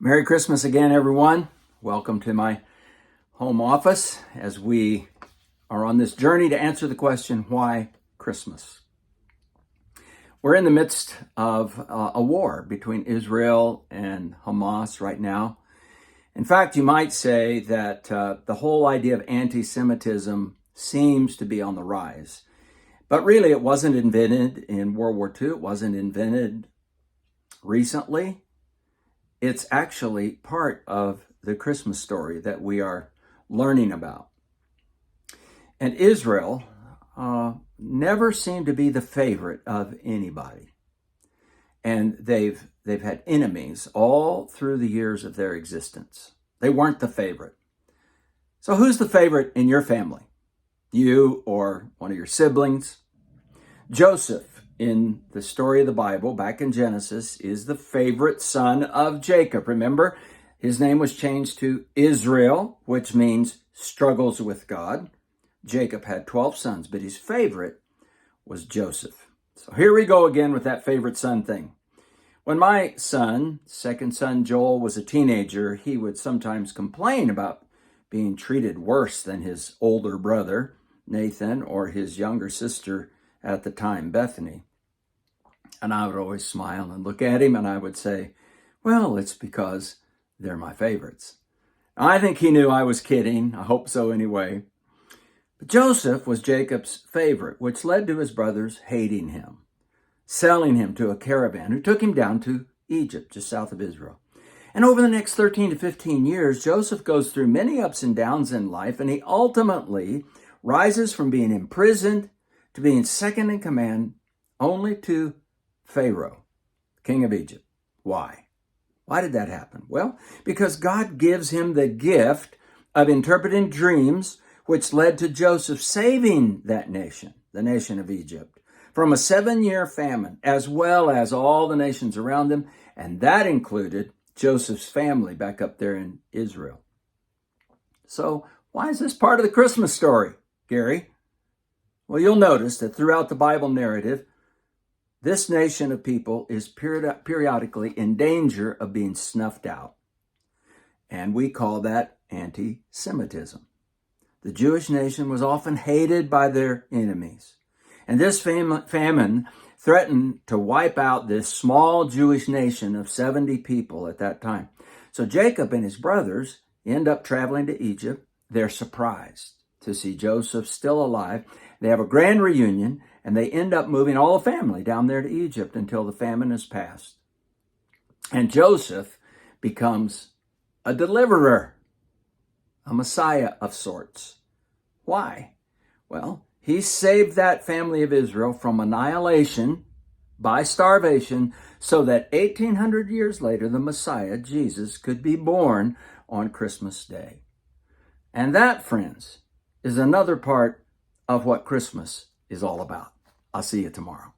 Merry Christmas again, everyone. Welcome to my home office as we are on this journey to answer the question, why Christmas? We're in the midst of a war between Israel and Hamas right now. In fact, you might say that the whole idea of anti-Semitism seems to be on the rise. But really, it wasn't invented in World War II. It wasn't invented recently. It's actually part of the Christmas story that we are learning about. And Israel never seemed to be the favorite of anybody. And they've had enemies all through the years of their existence. They weren't the favorite. So who's the favorite in your family? You or one of your siblings? Joseph, in the story of the Bible, back in Genesis, is the favorite son of Jacob. Remember, his name was changed to Israel, which means struggles with God. Jacob had 12 sons, but his favorite was Joseph. So here we go again with that favorite son thing. When my son, second son Joel, was a teenager, he would sometimes complain about being treated worse than his older brother, Nathan, or his younger sister at the time, Bethany. And I would always smile and look at him and I would say, well, it's because they're my favorites. I think he knew I was kidding. I hope so anyway. But Joseph was Jacob's favorite, which led to his brothers hating him, selling him to a caravan who took him down to Egypt, just south of Israel. And over the next 13 to 15 years, Joseph goes through many ups and downs in life, and he ultimately rises from being imprisoned to being second in command only to Pharaoh, king of Egypt. Why? Why did that happen? Well, because God gives him the gift of interpreting dreams, which led to Joseph saving that nation, the nation of Egypt, from a 7-year famine, as well as all the nations around them, and that included Joseph's family back up there in Israel. So why is this part of the Christmas story, Gary? Well, you'll notice that throughout the Bible narrative, this nation of people is periodically in danger of being snuffed out. And we call that anti-Semitism. The Jewish nation was often hated by their enemies. And this famine threatened to wipe out this small Jewish nation of 70 people at that time. So Jacob and his brothers end up traveling to Egypt. They're surprised to see Joseph still alive. They have a grand reunion, and they end up moving all the family down there to Egypt until the famine is past. And Joseph becomes a deliverer, a Messiah of sorts. Why? Well, he saved that family of Israel from annihilation by starvation so that 1,800 years later, the Messiah, Jesus, could be born on Christmas Day. And that, friends, is another part of what Christmas is all about. I'll see you tomorrow.